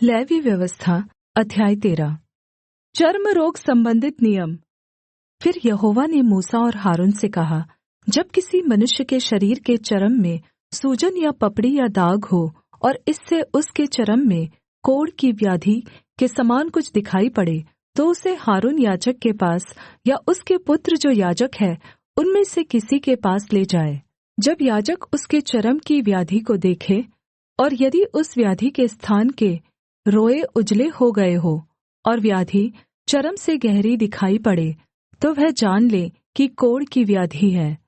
Levy व्यवस्था अध्याय 13। चर्म रोग संबंधित नियम। फिर यहोवा ने मूसा और हारून से कहा, जब किसी मनुष्य के शरीर के चर्म में सूजन या पपड़ी या दाग हो और इससे उसके चर्म में कोढ़ की व्याधि के समान कुछ दिखाई पड़े, तो उसे हारून याजक के पास या उसके पुत्र जो याजक है उनमें से किसी के पास ले जाए। जब याजक उसके चर्म की व्याधि को देखे और यदि उस व्याधि के स्थान के रोए उजले हो गए हो और व्याधि चर्म से गहरी दिखाई पड़े, तो वह जान ले कि कोढ़ की व्याधि है,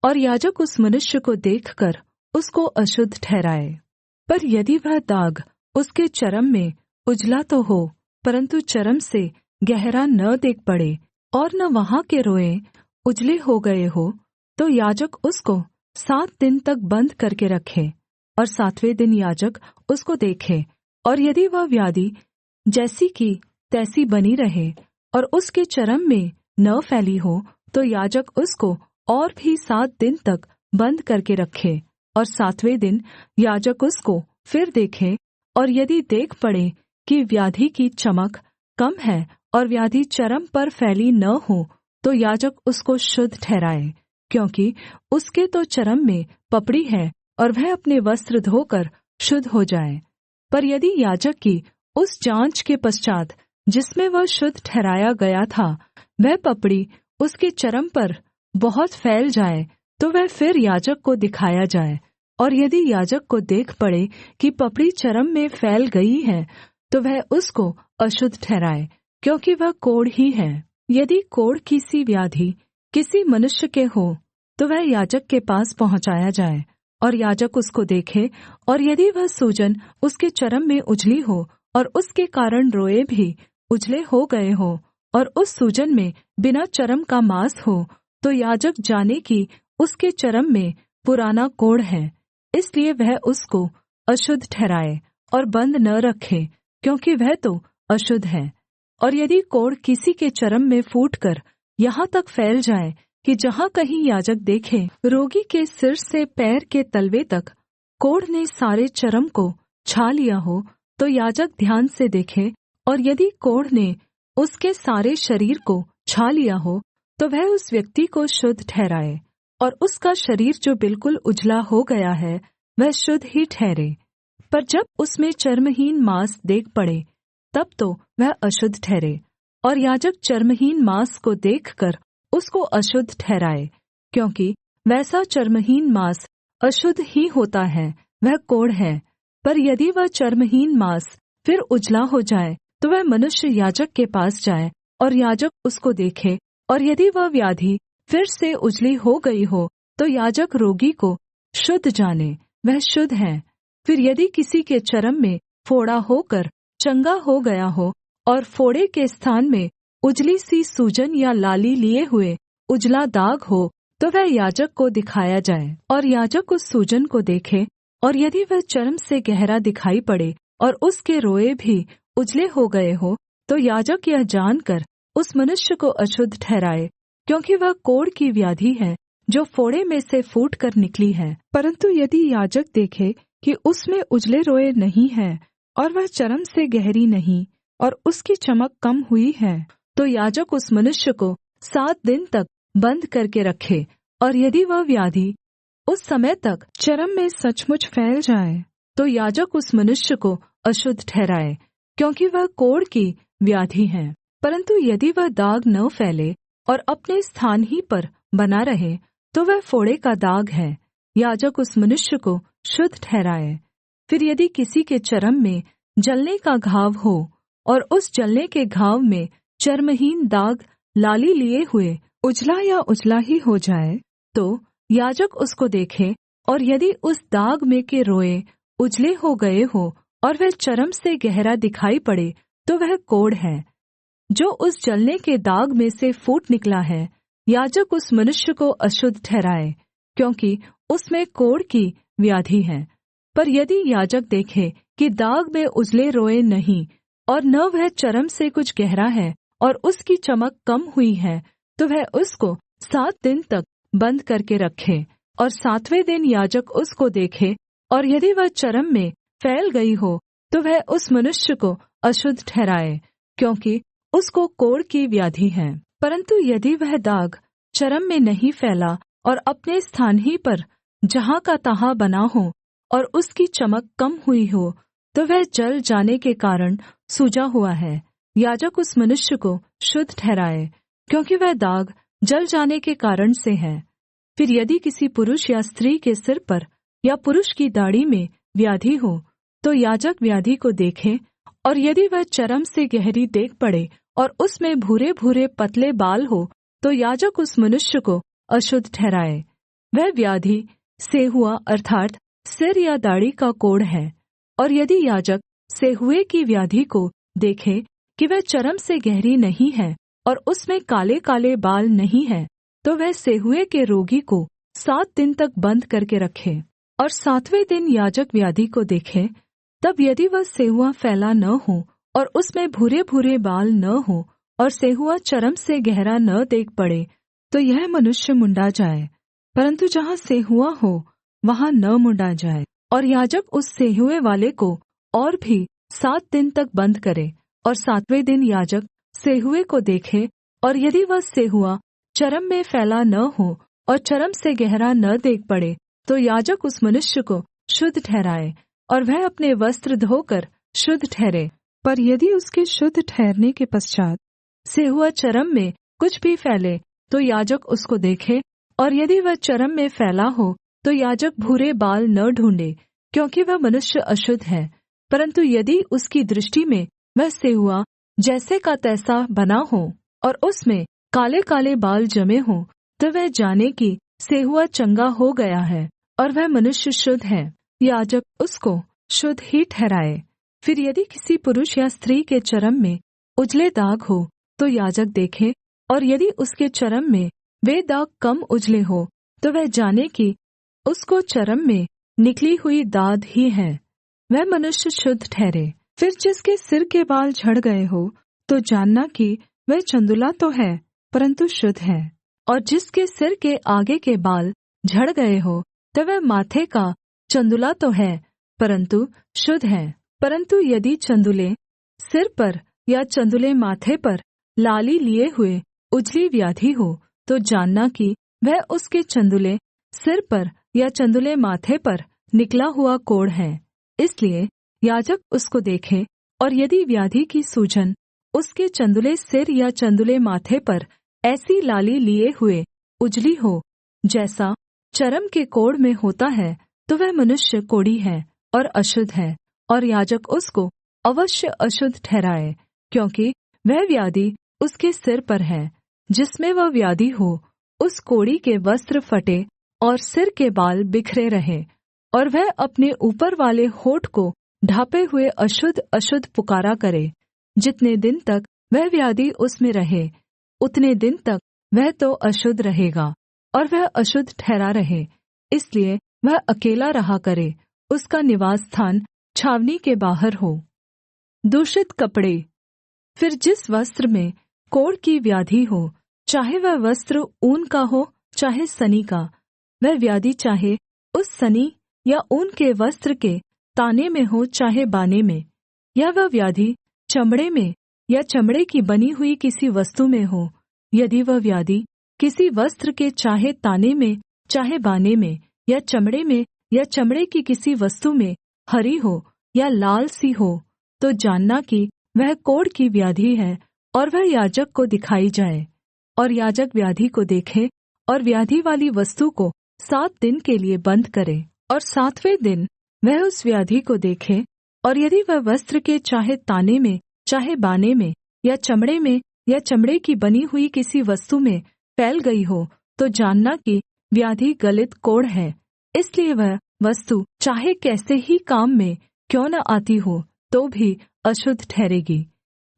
और याजक उस मनुष्य को देखकर उसको अशुद्ध ठहराए। पर यदि वह दाग उसके चर्म में उजला तो हो, परन्तु चर्म से गहरा न देख पड़े और न वहाँ के रोए उजले हो गए हो, तो याजक उसको 7 दिन तक बन्द करके रखे, और 7वें दिन याजक उसको देखे, और यदि वह व्याधि जैसी की तैसी बनी रहे और उसके चर्म में न फैली हो, तो याजक उसको और भी 7 दिन तक बन्द करके रखे, और 7वें दिन याजक उसको फिर देखे, और यदि देख पड़े कि व्याधि की चमक कम है और व्याधि चर्म पर फैली न हो, तो याजक उसको शुद्ध ठहराए, क्योंकि उसके तो चर्म में पपड़ी है, और वह अपने वस्त्र धोकर शुद्ध हो जाए। पर यदि याजक की उस जाँच के पश्चात् जिसमें वह शुद्ध ठहराया गया था, वह पपड़ी उसके चर्म पर बहुत फैल जाए, तो वह फिर याजक को दिखाया जाए, और यदि याजक को देख पड़े कि पपड़ी चर्म में फैल गई है, तो वह उसको अशुद्ध ठहराए, क्योंकि वह कोढ़ ही है। यदि कोढ़ की सी व्याधि किसी मनुष्य के हो, तो वह याजक के पास पहुँचाया जाए, और याजक उसको देखे, और यदि वह सूजन उसके चर्म में उजली हो और उसके कारण रोए भी उजले हो गए हो, और उस सूजन में बिना चर्म का मांस हो, तो याजक जाने कि उसके चर्म में पुराना कोढ़ है, इसलिए वह उसको अशुद्ध ठहराए और बन्द न रखे, क्योंकि वह तो अशुद्ध है। और यदि कोढ़ किसी के चर्म में फूटकर यहाँ तक फैल जाए कि जहाँ कहीं याजक देखे रोगी के सिर से पैर के तलवे तक कोढ़ ने सारे चर्म को छा लिया हो, तो याजक ध्यान से देखे, और यदि कोढ़ ने उसके सारे शरीर को छा लिया हो, तो वह उस व्यक्ति को शुद्ध ठहराए, और उसका शरीर जो बिल्कुल उजला हो गया है वह शुद्ध ही ठहरे। पर जब उसमें चर्महीन मांस देख पड़े, तब तो वह अशुद्ध ठहरे, और याजक चर्महीन मांस को देखकर उसको अशुद्ध ठहराए, क्योंकि वैसा चर्महीन मांस अशुद्ध ही होता है, वह कोढ़ है। पर यदि वह चर्महीन मांस फिर उजला हो जाए, तो वह मनुष्य याजक के पास जाए, और याजक उसको देखे, और यदि वह व्याधि फिर से उजली हो गई हो, तो याजक रोगी को शुद्ध जाने, वह शुद्ध है। फिर यदि किसी के चर्म में फोड़ा होकर चंगा हो गया हो, और फोड़े के स्थान में उजली सी सूजन या लाली लिए हुए उजला दाग हो, तो वह याजक को दिखाया जाए, और याजक उस सूजन को देखे, और यदि वह चर्म से गहरा दिखाई पड़े और उसके रोए भी उजले हो गए हो, तो याजक यह जानकर उस मनुष्य को अशुद्ध ठहराए, क्योंकि वह कोढ़ की व्याधि है जो फोड़े में से फूटकर निकली है। परन्तु यदि याजक देखे कि उसमें उजले रोए नहीं हैं और वह चर्म से गहरी नहीं और उसकी चमक कम हुई है, तो याजक उस मनुष्य को 7 दिन तक बन्द करके रखे, और यदि वह व्याधि उस समय तक चर्म में सचमुच फैल जाए, तो याजक उस मनुष्य को अशुद्ध ठहराए, क्योंकि वह कोढ़ की व्याधि है। परन्तु यदि वह दाग न फैले और अपने स्थान ही पर बना रहे, तो वह फोड़े का दाग है, याजक उस मनुष्य को शुद्ध ठहराए। फिर यदि किसी के चर्म में जलने का घाव हो और उस जलने के घाव में चर्महीन दाग लाली लिए हुए उजला या उजला ही हो जाए, तो याजक उसको देखे, और यदि उस दाग में के रोए उजले हो गए हो और वह चर्म से गहरा दिखाई पड़े, तो वह कोढ़ है जो उस जलने के दाग में से फूट निकला है। याजक उस मनुष्य को अशुद्ध ठहराए, क्योंकि उसमें कोढ़ की व्याधि है। पर यदि याजक देखे कि दाग में उजले रोए नहीं और न वह चर्म से कुछ गहरा है और उसकी चमक कम हुई है, तो वह उसको 7 दिन तक बन्द करके रखे, और 7वें दिन याजक उसको देखे, और यदि वह चर्म में फैल गई हो तो वह उस मनुष्य को अशुद्ध ठहराए, क्योंकि उसको कोढ़ की व्याधि है। परन्तु यदि वह दाग चर्म में नहीं फैला और अपने स्थान ही पर जहाँ का तहाँ बना हो और उसकी चमक कम हुई हो, तो वह जल जाने के कारण सूजा हुआ है। याजक उस मनुष्य को शुद्ध ठहराए, क्योंकि वह दाग जल जाने के कारण से है। फिर यदि किसी पुरुष या स्त्री के सिर पर या पुरुष की दाढ़ी में व्याधि हो, तो याजक व्याधि को देखे, और यदि वह चर्म से गहरी देख पड़े और उसमें भूरे भूरे पतले बाल हो, तो याजक उस मनुष्य को अशुद्ध ठहराए। वह व्याधि सेहुआ अर्थात् सिर या दाढ़ी का कोढ़ है। और यदि याजक सेहुए की व्याधि को देखे कि वह चर्म से गहरी नहीं है और उसमें काले काले बाल नहीं है, तो वह सेहुए के रोगी को 7 दिन तक बन्द करके रखे। और 7वें दिन याजक व्याधि को देखे, तब यदि वह सेहुआ फैला न हो और उसमें भूरे भूरे बाल न हो और सेहुआ चर्म से गहरा न देख पड़े, तो यह मनुष्य मुँण्ड़ा जाए। परन्तु जहाँ सेहुआ हो वहाँ न मुँण्ड़ा जाए। और याजक उस सेहुए वाले को और भी 7 दिन तक बन्द करे। और 7वें दिन याजक सेहुए को देखे, और यदि वह सेहुआ चर्म में फैला न हो और चर्म से गहरा न देख पड़े, तो याजक उस मनुष्य को शुद्ध ठहराए, और वह अपने वस्त्र धोकर शुद्ध ठहरे। पर यदि उसके शुद्ध ठहरने के पश्चात् सेहुआ चर्म में कुछ भी फैले, तो याजक उसको देखे, और यदि वह चर्म में फैला हो, तो याजक भूरे बाल न ढूँढ़े, क्योंकि वह मनुष्य अशुद्ध है। परन्तु यदि उसकी दृष्टि में वह सेहुआ जैसे का तैसा बना हो और उसमें काले काले बाल जमे हों, तो वह जाने कि सेहुआ चंगा हो गया है और वह मनुष्य शुद्ध है। याजक उसको शुद्ध ही ठहराए। फिर यदि किसी पुरुष या स्त्री के चर्म में उजले दाग हो, तो याजक देखे, और यदि उसके चर्म में वे दाग कम उजले हो, तो वह जाने कि उसको चर्म में निकली हुई दाद ही है, वह मनुष्य शुद्ध ठहरे। फिर जिसके सिर के बाल झड़ गए हो, तो जानना कि वह चंदुला तो है, परन्तु शुद्ध है। और जिसके सिर के आगे के बाल झड़ गए हो, तो वह माथे का चंदुला तो है, परन्तु शुद्ध है। परन्तु यदि चंदुले सिर पर या चंदुले माथे पर लाली लिए हुए उजली व्याधि हो, तो जानना कि वह उसके चंदुले सिर पर या चंदुले माथे पर निकला हुआ कोढ़ है। इसलिए याजक उसको देखे, और यदि व्याधि की सूजन उसके चंदुले सिर या चंदुले माथे पर ऐसी लाली लिए हुए उजली हो, जैसा चर्म के कोढ़ में होता है, तो वह मनुष्य कोढ़ी है और अशुद्ध है, और याजक उसको अवश्य अशुद्ध ठहराए, क्योंकि वह व्याधि उसके सिर पर है। जिसमें वह व्याधि हो, उस कोढ़ी के वस्त्र फटे और सिर के बाल बिखरे रहे, और वह अपने ऊपर वाले होठ को ढाँपे हुए अशुद्ध अशुद्ध पुकारा करे। जितने दिन तक वह व्याधि उसमें रहे, उतने दिन तक वह तो अशुद्ध रहेगा, और वह अशुद्ध ठहरा रहे। इसलिए वह अकेला रहा करे, उसका निवास स्थान छावनी के बाहर हो। दूषित कपड़े। फिर जिस वस्त्र में कोढ़ की व्याधि हो, चाहे वह वस्त्र ऊन का हो चाहे सनी का, वह व्याधि चाहे उस सनी या ऊन के वस्त्र के ताने में हो चाहे बाने में, या वह व्याधि चमड़े में या चमड़े की बनी हुई किसी वस्तु में हो, यदि वह व्याधि किसी वस्त्र के चाहे ताने में चाहे बाने में या चमड़े में या चमड़े की किसी वस्तु में हरी हो या लाल सी हो, तो जानना कि वह कोढ़ की व्याधि है, और वह याजक को दिखाई जाए। और याजक व्याधि को देखे और व्याधि वाली वस्तु को 7 दिन के लिए बन्द करे, और 7वें दिन वह उस व्याधि को देखे, और यदि वह वस्त्र के चाहे ताने में चाहे बाने में या चमड़े में या चमड़े की बनी हुई किसी वस्तु में फैल गई हो, तो जानना कि व्याधि गलित कोढ़ है। इसलिए वह वस्तु चाहे कैसे ही काम में क्यों न आती हो, तो भी अशुद्ध ठहरेगी।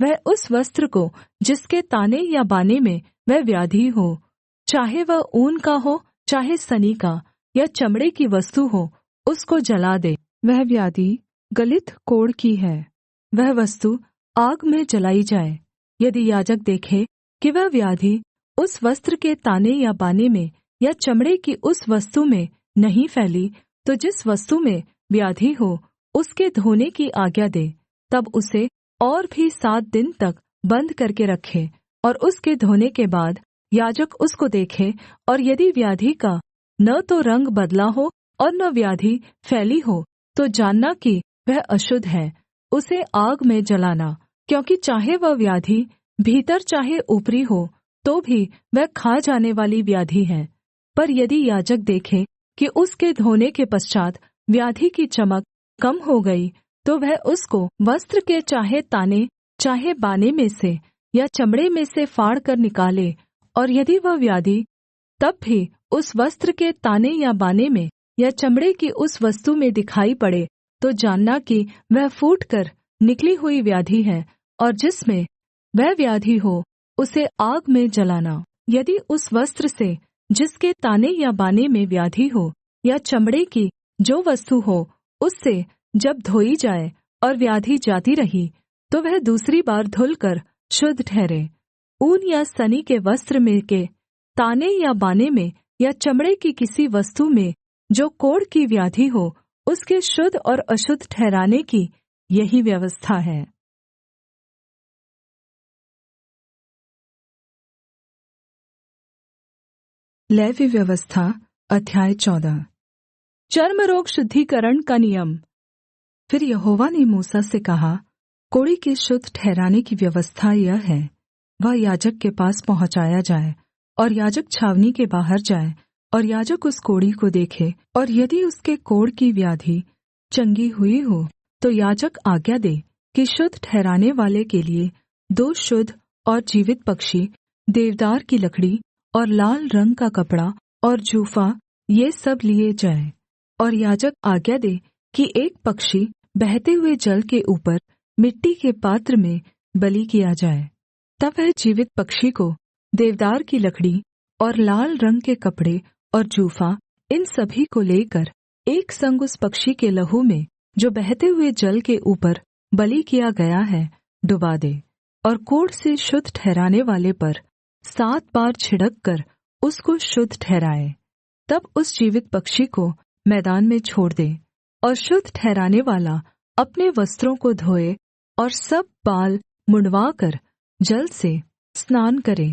वह उस वस्त्र को जिसके ताने या बाने में वह व्याधि हो, चाहे वह ऊन का हो चाहे सनी का या चमड़े की वस्तु हो, उसको जला दे। वह व्याधि गलित कोढ़ की है, वह वस्तु आग में जलाई जाए। यदि याजक देखे कि वह व्याधि उस वस्त्र के ताने या बाने में या चमड़े की उस वस्तु में नहीं फैली, तो जिस वस्तु में व्याधि हो उसके धोने की आज्ञा दे, तब उसे और भी 7 दिन तक बन्द करके रखे, और उसके धोने के बाद याजक उसको देखे, और यदि व्याधि का न तो रंग बदला हो और न व्याधि फैली हो, तो जानना कि वह अशुद्ध है। उसे आग में जलाना, क्योंकि चाहे वह व्याधि भीतर चाहे ऊपरी हो, तो भी वह खा जाने वाली व्याधि है। पर यदि याजक देखे कि उसके धोने के पश्चात् व्याधि की चमक कम हो गई, तो वह उसको वस्त्र के चाहे ताने चाहे बाने में से या चमड़े में से फाड़ कर निकाले, और यदि वह व्याधि तब भी उस वस्त्र के ताने या बाने में या चमड़े की उस वस्तु में दिखाई पड़े, तो जानना कि वह फूटकर निकली हुई व्याधि है, और जिसमें वह व्याधि हो उसे आग में जलाना। यदि उस वस्त्र से जिसके ताने या बाने में व्याधि हो या चमड़े की जो वस्तु हो, उससे जब धोई जाए और व्याधि जाती रही, तो वह दूसरी बार धुलकर शुद्ध ठहरे। ऊन या सनी के वस्त्र में के ताने या बाने में या चमड़े की किसी वस्तु में जो कोढ़ की व्याधि हो, उसके शुद्ध और अशुद्ध ठहराने की यही व्यवस्था है। लेवी व्यवस्था अध्याय 14। चर्म रोग शुद्धिकरण का नियम। फिर यहोवा ने मूसा से कहा, कोढ़ी के शुद्ध ठहराने की व्यवस्था यह है, वह याजक के पास पहुँचाया जाए, और याजक छावनी के बाहर जाए, और याजक उस कोढ़ी को देखे, और यदि उसके कोढ़ की व्याधि चंगी हुई हो, तो याजक आज्ञा दे कि शुद्ध ठहराने वाले के लिए 2 शुद्ध और जीवित पक्षी, देवदार की लकड़ी और लाल रंग का कपड़ा और जूफा, ये सब लिए जाए। और याजक आज्ञा दे कि एक पक्षी बहते हुए जल के ऊपर मिट्टी के पात्र में बलि किया जाए। तब वह जीवित पक्षी को देवदार की लकड़ी और लाल रंग के कपड़े और जूफा, इन सभी को लेकर एक संग उस पक्षी के लहू में जो बहते हुए जल के ऊपर बलि किया गया है डुबा दे, और कोढ़ से शुद्ध ठहराने वाले पर 7 बार छिड़क कर उसको शुद्ध ठहराए। तब उस जीवित पक्षी को मैदान में छोड़ दे, और शुद्ध ठहराने वाला अपने वस्त्रों को धोए और सब बाल मुँण्डवाकर जल से स्नान करे,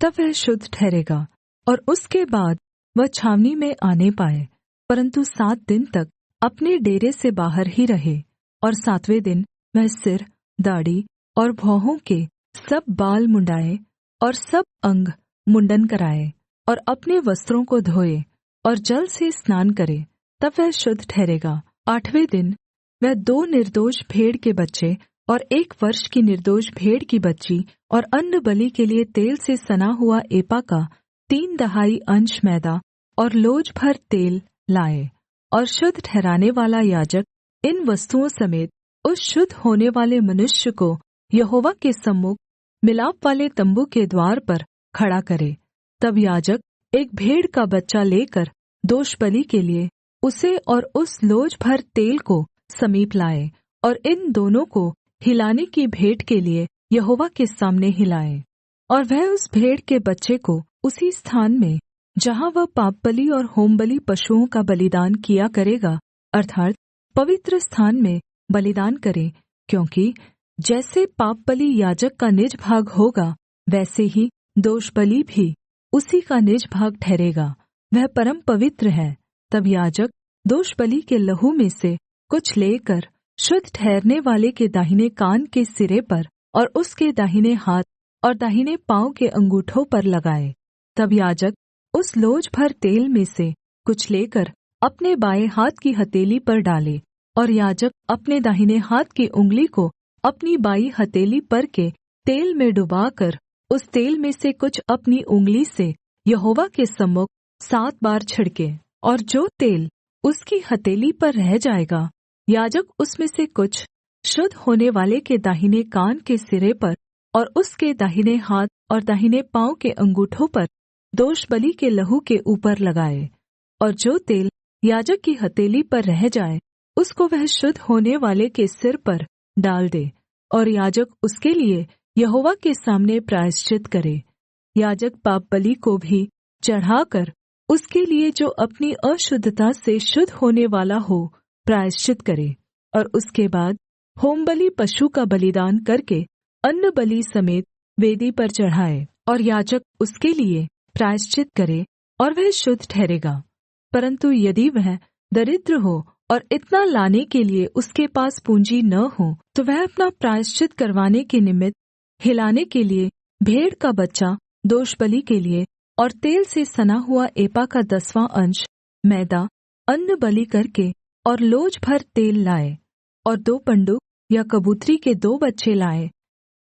तब वह शुद्ध ठहरेगा, और उसके बाद वह छावनी में आने पाए, परन्तु 7 दिन तक अपने डेरे से बाहर ही रहे। और 7वें दिन वह सिर, दाढ़ी और भौहों के सब बाल मुँण्ड़ाए और सब अंग मुंडन कराए, और अपने वस्त्रों को धोए और जल से स्नान करे, तब वह शुद्ध ठहरेगा। 8वें दिन वह 2 निर्दोष भेड़ के बच्चे और 1 वर्ष की निर्दोष भेड़ की बच्ची और अन्न बलि के लिए तेल से सना हुआ एपा का 3/4 अंश मैदा और लोज भर तेल लाए। और शुद्ध ठहराने वाला याजक इन वस्तुओं समेत उस शुद्ध होने वाले मनुष्य को यहोवा के सम्मुख मिलाप वाले तम्बू के द्वार पर खड़ा करे। तब याजक एक भेड़ का बच्चा लेकर दोषबलि के लिए उसे और उस लोज भर तेल को समीप लाए, और इन दोनों को हिलाने की भेंट के लिए यहोवा के सामने हिलाए। और वह उस भेड़ के बच्चे को उसी स्थान में जहाँ वह पापबलि और होमबलि पशुओं का बलिदान किया करेगा, अर्थात् पवित्र स्थान में बलिदान करे, क्योंकि जैसे पापबलि याजक का निज भाग होगा, वैसे ही दोषबलि भी उसी का निज भाग ठहरेगा, वह परम पवित्र है। तब याजक दोषबलि के लहू में से कुछ लेकर शुद्ध ठहरने वाले के दाहिने कान के सिरे पर और उसके दाहिने हाथ और दाहिने पाँव के अंगूठों पर लगाए। तब याजक उस लोज भर तेल में से कुछ लेकर अपने बाएं हाथ की हथेली पर डाले, और याजक अपने दाहिने हाथ की उँगली को अपनी बाईं हथेली पर के तेल में डुबाकर उस तेल में से कुछ अपनी उँगली से यहोवा के सम्मुख 7 बार छिड़के, और जो तेल उसकी हथेली पर रह जाएगा, याजक उसमें से कुछ शुद्ध होने वाले के दाहिने कान के सिरे पर और उसके दाहिने हाथ और दाहिने पाँव के अंगूठों पर दोषबलि के लहू के ऊपर लगाए। और जो तेल याजक की हथेली पर रह जाए, उसको वह शुद्ध होने वाले के सिर पर डाल दे, और याजक उसके लिए यहोवा के सामने प्रायश्चित करे। याजक पापबलि को भी चढ़ाकर उसके लिए जो अपनी अशुद्धता से शुद्ध होने वाला हो प्रायश्चित करे। और उसके बाद होमबलि पशु का बलिदान करके अन्न बलि समेत वेदी पर चढ़ाए, और याजक उसके लिए प्रायश्चित करे और वह शुद्ध ठहरेगा। परन्तु यदि वह दरिद्र हो और इतना लाने के लिए उसके पास पूँजी न हो, तो वह अपना प्रायश्चित करवाने के निमित्त हिलाने के लिए भेड़ का बच्चा दोषबलि के लिए और तेल से सना हुआ एपा का 10वां अंश मैदा अन्न बलि करके और लोज भर तेल लाए, और 2 पंडुक या कबूतरी के 2 बच्चे लाए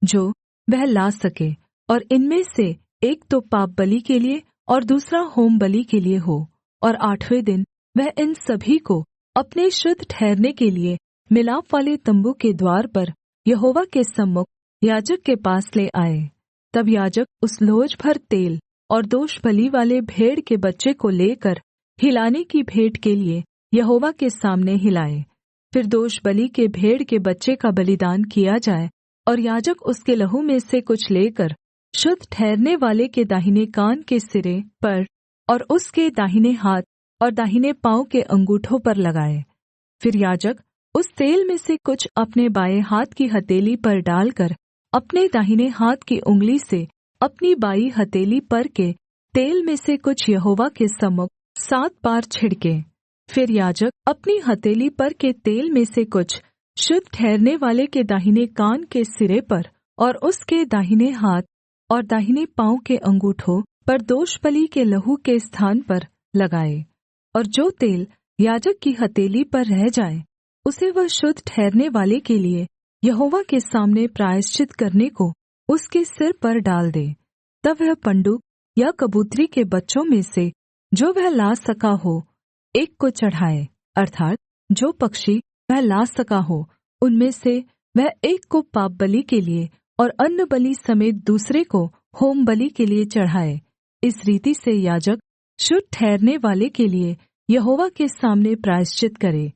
जो वह ला सके, और इनमें से एक तो पाप बलि के लिए और दूसरा होम बलि के लिए हो। और 8वें दिन वह इन सभी को अपने शुद्ध ठहरने के लिए मिलाप वाले तम्बू के द्वार पर यहोवा के सम्मुख याजक के पास ले आए। तब याजक उस लोज भर तेल और दोष बलि वाले भेड़ के बच्चे को लेकर हिलाने की भेंट के लिए यहोवा के सामने हिलाए। फिर दोष बलि के भेड़ के बच्चे का बलिदान किया जाए, और याजक उसके लहू में से कुछ लेकर शुद्ध ठहरने वाले के दाहिने कान के सिरे पर और उसके दाहिने हाथ और दाहिने पाँव के अंगूठों पर लगाए। फिर याजक उस तेल में से कुछ अपने बाएं हाथ की हथेली पर डालकर अपने दाहिने हाथ की उँगली से अपनी बाईं हथेली पर के तेल में से कुछ यहोवा के सम्मुख 7 बार छिड़के। फिर याजक अपनी हथेली पर के तेल में से कुछ शुद्ध ठहरने वाले के दाहिने कान के सिरे पर और उसके दाहिने हाथ और दाहिने पाँव के अंगूठों पर दोषबलि के लहू के स्थान पर लगाए। और जो तेल याजक की हथेली पर रह जाए, उसे वह शुद्ध ठहरने वाले के लिए यहोवा के सामने प्रायश्चित करने को उसके सिर पर डाल दे। तब वह पंडुक या कबूतरी के बच्चों में से जो वह ला सका हो, एक को चढ़ाए, अर्थात् जो पक्षी वह ला सका हो उनमें से वह एक को पाप बलि के लिए और अन्न बलि समेत दूसरे को होम बलि के लिए चढ़ाए। इस रीति से याजक शुद्ध ठहरने वाले के लिए यहोवा के सामने प्रायश्चित करे।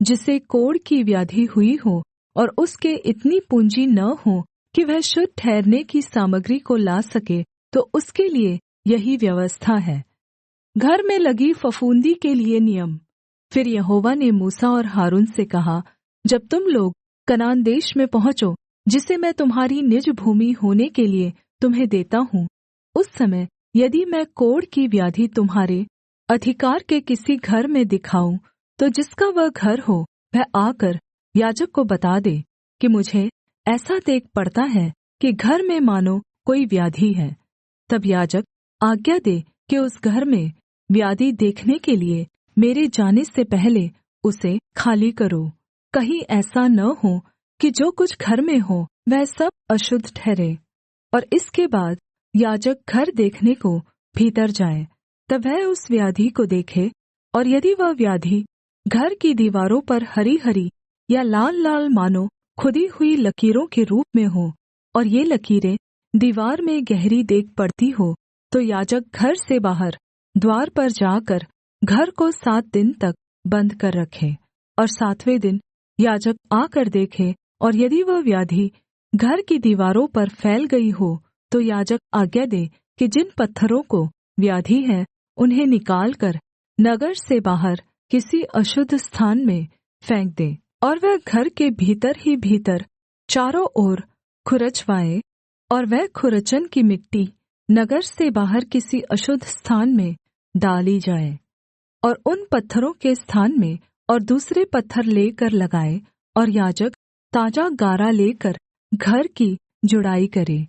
जिसे कोढ़ की व्याधि हुई हो और उसके इतनी पूँजी न हो कि वह शुद्ध ठहरने की सामग्री को ला सके, तो उसके लिए यही व्यवस्था है। घर में लगी फफूंदी के लिए नियम। फिर यहोवा ने मूसा और हारून से कहा, जब तुम लोग कनान देश में पहुँचो, जिसे मैं तुम्हारी निज भूमि होने के लिए तुम्हें देता हूँ, उस समय यदि मैं कोढ़ की व्याधि तुम्हारे अधिकार के किसी घर में दिखाऊं, तो जिसका वह घर हो वह आकर याजक को बता दे कि मुझे ऐसा देख पड़ता है कि घर में मानो कोई व्याधि है। तब याजक आज्ञा दे कि उस घर में व्याधि देखने के लिए मेरे जाने से पहले उसे खाली करो। कहीं ऐसा न हो कि जो कुछ घर में हो वह सब अशुद्ध ठहरे। और इसके बाद याजक घर देखने को भीतर जाए, तब वह उस व्याधि को देखे, और यदि वह व्याधि घर की दीवारों पर हरी-हरी या लाल-लाल मानो खुदी हुई लकीरों के रूप में हो, और ये लकीरें दीवार में गहरी देख पड़ती हो, तो याजक घर से बाहर द्वार पर जाकर घर को 7 दिन तक बंद कर रखे। और 7वें दिन याजक आकर देखे, और यदि वह व्याधि घर की दीवारों पर फैल गई हो, तो याजक आज्ञा दे कि जिन पत्थरों को व्याधि है उन्हें निकालकर नगर से बाहर किसी अशुद्ध स्थान में फेंक दे, और वह घर के भीतर ही भीतर चारों ओर खुरचवाए, और वह खुरचन की मिट्टी नगर से बाहर किसी अशुद्ध स्थान में डाली जाए, और उन पत्थरों के स्थान में और दूसरे पत्थर लेकर लगाए, और याजक ताजा गारा लेकर घर की जुड़ाई करे।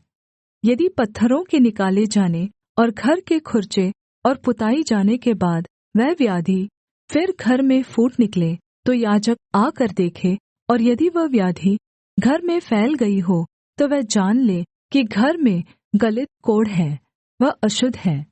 यदि पत्थरों के निकाले जाने और घर के खुरचे और पुताई जाने के बाद वह व्याधि फिर घर में फूट निकले, तो याजक आकर देखे, और यदि वह व्याधि घर में फैल गई हो, तो वह जान ले कि घर में गलित कोढ़ है, वह अशुद्ध है।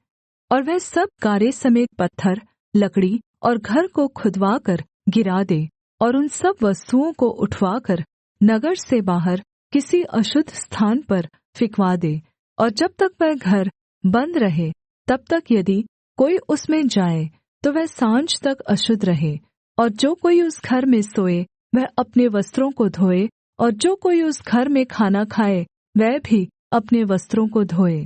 और वह सब गारे समेत पत्थर, लकड़ी और घर को खुदवाकर गिरा दे, और उन सब वस्तुओं को उठवाकर नगर से बाहर किसी अशुद्ध स्थान पर फिंकवा दे। और जब तक वह घर बंद रहे, तब तक यदि कोई उसमें जाए, तो वह सांझ तक अशुद्ध रहे। और जो कोई उस घर में सोए वह अपने वस्त्रों को धोए, और जो कोई उस घर में खाना खाए वह भी अपने वस्त्रों को धोए।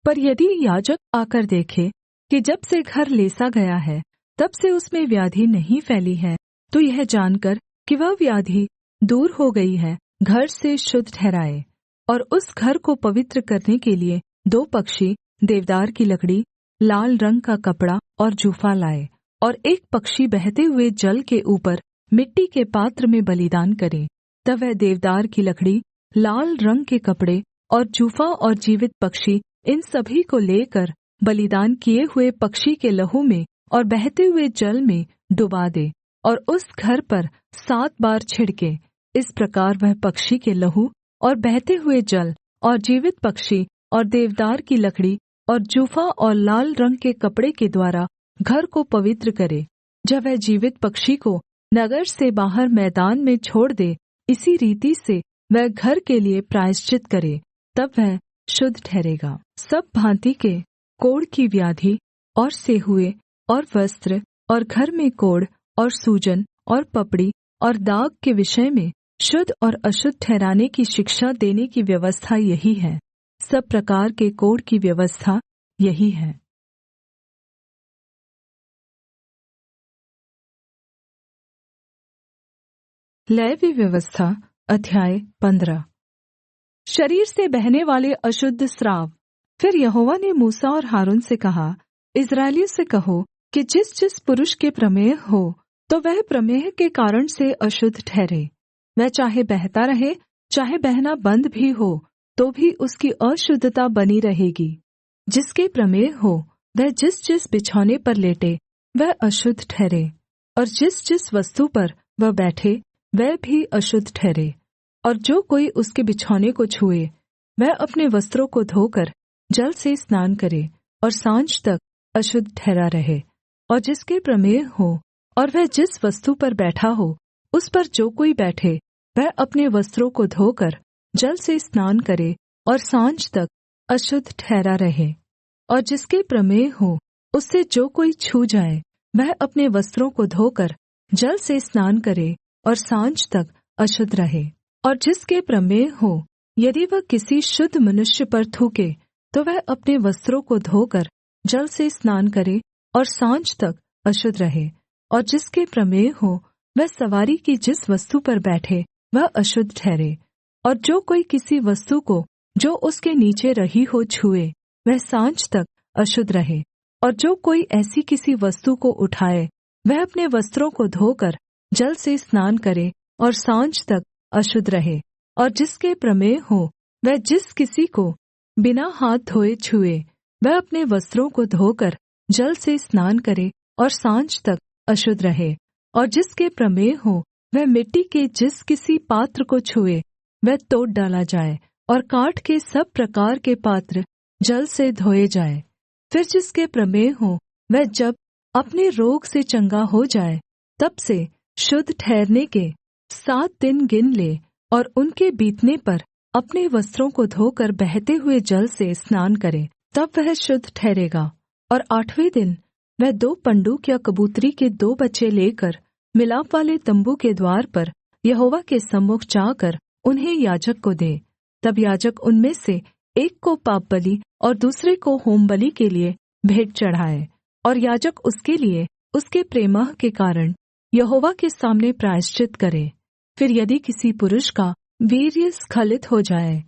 पर यदि याजक आकर देखे कि जब से घर लेसा गया है तब से उसमें व्याधि नहीं फैली है, तो यह जानकर कि वह व्याधि दूर हो गई है, घर से शुद्ध ठहराए। और उस घर को पवित्र करने के लिए 2 पक्षी, देवदार की लकड़ी, लाल रंग का कपड़ा और जूफा लाए। और एक पक्षी बहते हुए जल के ऊपर मिट्टी के पात्र में बलिदान करे। तब वह देवदार की लकड़ी, लाल रंग के कपड़े और जूफा और जीवित पक्षी, इन सभी को लेकर बलिदान किए हुए पक्षी के लहू में और बहते हुए जल में डुबा दे और उस घर पर 7 बार छिड़के। इस प्रकार वह पक्षी के लहू और बहते हुए जल और जीवित पक्षी और देवदार की लकड़ी और जूफा और लाल रंग के कपड़े के द्वारा घर को पवित्र करे। जब वह जीवित पक्षी को नगर से बाहर मैदान में छोड़ दे, इसी रीति से वह घर के लिए प्रायश्चित करे, तब वह शुद्ध ठहरेगा। सब भाँति के कोढ़ की व्याधि और सेहुए और वस्त्र और घर में कोढ़ और सूजन और पपड़ी और दाग के विषय में शुद्ध और अशुद्ध ठहराने की शिक्षा देने की व्यवस्था यही है। सब प्रकार के कोढ़ की व्यवस्था यही है। लेवी व्यवस्था अध्याय 15। शरीर से बहने वाले अशुद्ध स्राव। फिर यहोवा ने मूसा और हारून से कहा, इस्राएलियों से कहो कि जिस जिस पुरुष के प्रमेह हो, तो वह प्रमेह के कारण से अशुद्ध ठहरे। वह चाहे बहता रहे, चाहे बहना बंद भी हो, तो भी उसकी अशुद्धता बनी रहेगी। जिसके प्रमेह हो, वह जिस जिस बिछौने पर लेटे, वह अशुद्ध ठहरे। और जिस जिस वस्तु पर वह बैठे, वह भी अशुद्ध ठहरे। और जो कोई उसके बिछौने को छुए, वह अपने वस्त्रों को धोकर जल से स्नान करे और सांझ तक अशुद्ध ठहरा रहे। और जिसके प्रमेह हो और वह जिस वस्तु पर बैठा हो, उस पर जो कोई बैठे, वह अपने वस्त्रों को धोकर जल से स्नान करे और सांझ तक अशुद्ध ठहरा रहे। और जिसके प्रमेह हो, उससे जो कोई छू जाए, वह अपने वस्त्रों को धोकर जल से स्नान करे और सांझ तक अशुद्ध रहे। और जिसके प्रमेह हो, यदि वह किसी शुद्ध मनुष्य पर थूके, तो वह अपने वस्त्रों को धोकर जल से स्नान करे और सांझ तक अशुद्ध रहे। और जिसके प्रमेह हो, वह सवारी की जिस वस्तु पर बैठे, वह अशुद्ध ठहरे। और जो कोई किसी वस्तु को जो उसके नीचे रही हो छुए, वह सांझ तक अशुद्ध रहे। और जो कोई ऐसी किसी वस्तु को उठाए, वह अपने वस्त्रों को धोकर जल से स्नान करे और सांझ तक अशुद्ध रहे। और जिसके प्रमेह हो, वह जिस किसी को बिना हाथ धोए छुए, वह अपने वस्त्रों को धोकर जल से स्नान करे और सांझ तक अशुद्ध रहे। और जिसके प्रमेह हो, वह मिट्टी के जिस किसी पात्र को छुए, वह तोड़ डाला जाए और काठ के सब प्रकार के पात्र जल से धोए जाए। फिर जिसके प्रमेह हो, वह जब अपने रोग से चंगा हो जाए, तब से शुद्ध ठहरने के 7 दिन गिन ले और उनके बीतने पर अपने वस्त्रों को धोकर बहते हुए जल से स्नान करे, तब वह शुद्ध ठहरेगा। और 8वें दिन वह 2 पंडूक या कबूतरी के 2 बच्चे लेकर मिलापवाले तम्बू के द्वार पर यहोवा के सम्मुख जाकर उन्हें याजक को दे। तब याजक उनमें से एक को पापबलि और दूसरे को होमबलि के लिए भेंट चढ़ाए। और याजक उसके लिए उसके प्रेमह के कारण यहोवा के सामने प्रायश्चित करे। फिर यदि किसी पुरुष का वीर्य स्खलित हो जाए,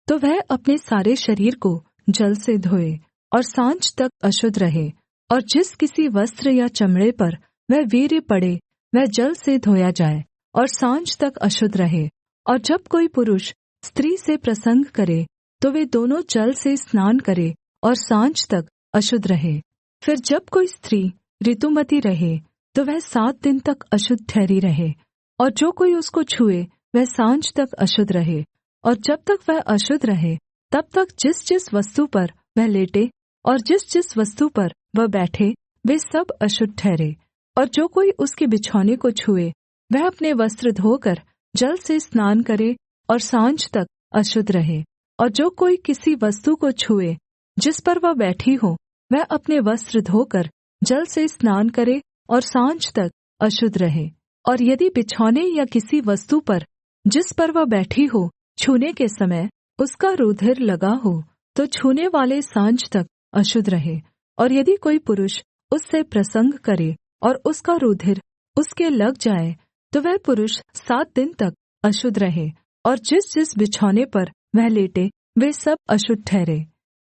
तो वह अपने सारे शरीर को जल से धोए और सांझ तक अशुद्ध रहे। और जिस किसी वस्त्र या चमड़े पर वह वीर्य पड़े, वह जल से धोया जाए और सांझ तक अशुद्ध रहे। और जब कोई पुरुष स्त्री से प्रसंग करे, तो वे दोनों जल से स्नान करे और सांझ तक अशुद्ध रहे। फिर जब कोई स्त्री ऋतुमती रहे, तो वह 7 दिन तक अशुद्ध ठहरी रहे। और जो कोई उसको छुए, वह सांझ तक अशुद्ध रहे। और जब तक वह अशुद्ध रहे, तब तक जिस जिस वस्तु पर वह लेटे और जिस जिस वस्तु पर वह बैठे, वे सब अशुद्ध ठहरे। और जो कोई उसके बिछौने को छुए, वह अपने वस्त्र धोकर जल से स्नान करे और सांझ तक अशुद्ध रहे। और जो कोई किसी वस्तु को छुए जिस पर वह बैठी हो, वह अपने वस्त्र धोकर जल से स्नान करे और सांझ तक अशुद्ध रहे। और यदि बिछौने या किसी वस्तु पर जिस पर वह बैठी हो, छूने के समय उसका रूधिर लगा हो, तो छूने वाले सांझ तक अशुद्ध रहे। और यदि कोई पुरुष उससे प्रसंग करे और उसका रूधिर उसके लग जाए, तो वह पुरुष 7 दिन तक अशुद्ध रहे, और जिस जिस बिछौने पर वह लेटे वे सब अशुद्ध ठहरे।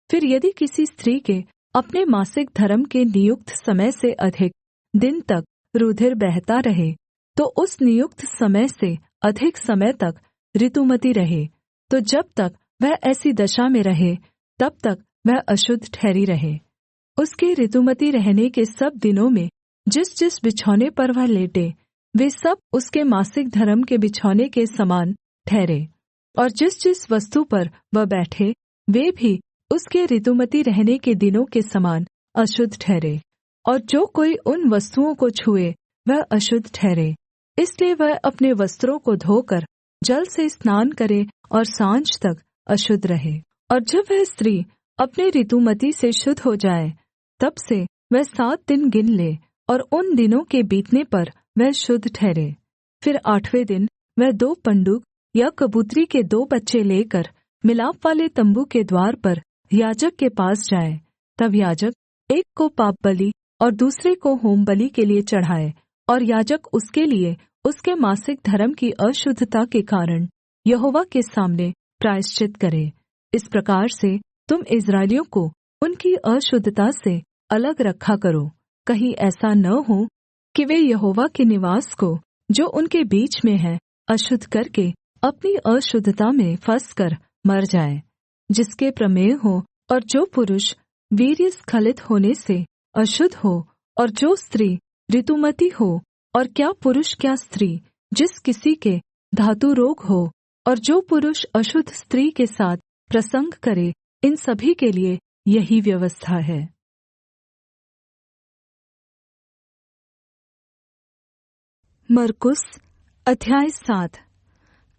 फिर यदि किसी स्त्री के अपने मासिक धर्म के नियुक्त समय से अधिक दिन तक रूधिर बहता रहे, तो उस नियुक्त समय से अधिक समय तक ऋतुमती रहे, तो जब तक वह ऐसी दशा में रहे तब तक वह अशुद्ध ठहरी रहे। उसके ऋतुमती रहने के सब दिनों में जिस जिस बिछौने पर वह लेटे वे सब उसके मासिक धर्म के बिछौने के समान ठहरे, और जिस जिस वस्तु पर वह बैठे वे भी उसके ऋतुमती रहने के दिनों के समान अशुद्ध ठहरे। और जो कोई उन वस्तुओं को छुए वह अशुद्ध ठहरे। इसलिए वह अपने वस्त्रों को धोकर जल से स्नान करे और सांझ तक अशुद्ध रहे। और जब वह स्त्री अपने ऋतुमती से शुद्ध हो जाए तब से वह 7 दिन गिन ले, और उन दिनों के बीतने पर वह शुद्ध ठहरे। फिर 8वें दिन वह 2 पंडुक या कबूतरी के 2 बच्चे लेकर मिलाप वाले तम्बू के द्वार पर याजक के पास जाए। तब याजक एक को पापबलि और दूसरे को होमबलि के लिए चढ़ाए, और याजक उसके लिए उसके मासिक धर्म की अशुद्धता के कारण यहोवा के सामने प्रायश्चित करे। इस प्रकार से तुम इस्राएलियों को उनकी अशुद्धता से अलग रखा करो, कहीं ऐसा न हो कि वे यहोवा के निवास को जो उनके बीच में है अशुद्ध करके अपनी अशुद्धता में फंसकर मर जाए। जिसके प्रमेह हो, और जो पुरुष वीर्य स्खलित होने से अशुद्ध हो, और जो स्त्री ऋतुमती हो, और क्या पुरुष क्या स्त्री जिस किसी के धातु रोग हो, और जो पुरुष अशुद्ध स्त्री के साथ प्रसंग करे, इन सभी के लिए यही व्यवस्था है। मरकुस अध्याय 7।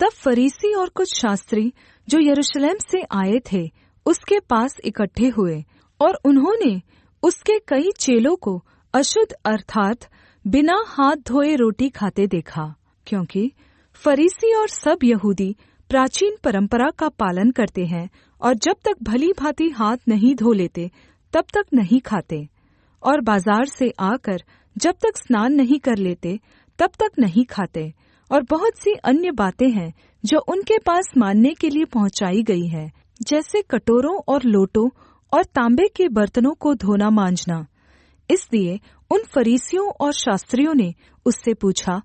तब फरीसी और कुछ शास्त्री जो यरूशलेम से आए थे उसके पास इकट्ठे हुए, और उन्होंने उसके कई चेलों को अशुद्ध अर्थात् बिना हाथ धोए रोटी खाते देखा, क्योंकि फरीसी और सब यहूदी प्राचीन परंपरा का पालन करते हैं, और जब तक भली भांति हाथ नहीं धो लेते तब तक नहीं खाते, और बाजार से आकर जब तक स्नान नहीं कर लेते तब तक नहीं खाते। और बहुत सी अन्य बातें हैं जो उनके पास मानने के लिए पहुंचाई गई है, जैसे कटोरों और लोटों और तांबे के बर्तनों को धोना मांजना। इसलिए उन फरीसियों और शास्त्रियों ने उससे पूछा,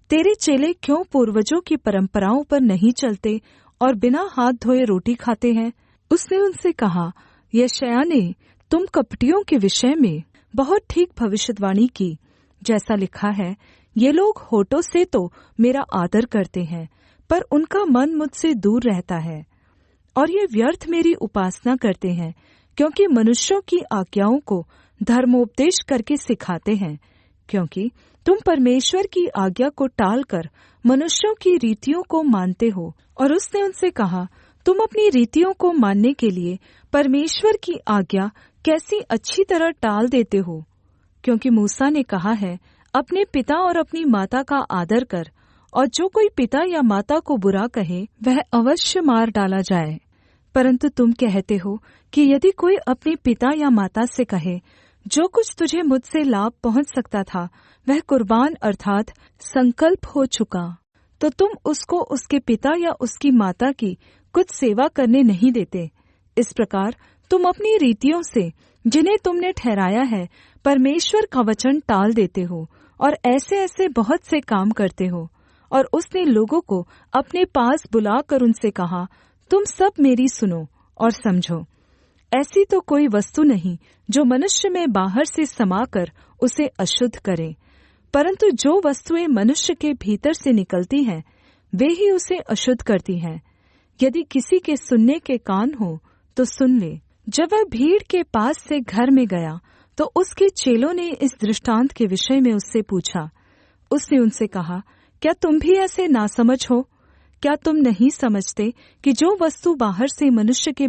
तेरे चेले क्यों पूर्वजों की परंपराओं पर नहीं चलते और बिना हाथ धोए रोटी खाते हैं? उसने उनसे कहा, यशायाह ने तुम कपटियों के विषय में बहुत ठीक भविष्यद्वाणी की, जैसा लिखा है, ये लोग होठों से तो मेरा आदर करते हैं, पर उनका मन मुझसे दूर रहता है, और ये व्यर्थ मेरी उपासना करते हैं, क्योंकि मनुष्यों की आज्ञाओं को धर्मोपदेश करके सिखाते हैं। क्योंकि तुम परमेश्वर की आज्ञा को टालकर मनुष्यों की रीतियों को मानते हो। और उसने उनसे कहा, तुम अपनी रीतियों को मानने के लिए परमेश्वर की आज्ञा कैसी अच्छी तरह टाल देते हो। क्योंकि मूसा ने कहा है, अपने पिता और अपनी माता का आदर कर, और जो कोई पिता या माता को बुरा कहे वह अवश्य मार डाला जाए। परंतु तुम कहते हो कि यदि कोई अपने पिता या माता से कहे, जो कुछ तुझे मुझसे लाभ पहुंच सकता था वह कुर्बान अर्थात संकल्प हो चुका, तो तुम उसको उसके पिता या उसकी माता की कुछ सेवा करने नहीं देते। इस प्रकार तुम अपनी रीतियों से जिन्हें तुमने ठहराया है परमेश्वर का वचन टाल देते हो, और ऐसे ऐसे बहुत से काम करते हो। और उसने लोगों को अपने पास बुलाकर उनसे कहा, तुम सब मेरी सुनो और समझो। ऐसी तो कोई वस्तु नहीं जो मनुष्य में बाहर से समाकर उसे अशुद्ध करे, परंतु जो वस्तुएं मनुष्य के भीतर से निकलती हैं वे ही उसे अशुद्ध करती हैं। यदि किसी के सुनने के कान हो तो सुन ले। जब वह भीड़ के पास से घर में गया तो उसके चेलों ने इस दृष्टांत के विषय में उससे पूछा। उसने उनसे कहा, क्या तुम भी ऐसे नासमझ हो? क्या तुम नहीं समझते कि जो वस्तु बाहर से मनुष्य के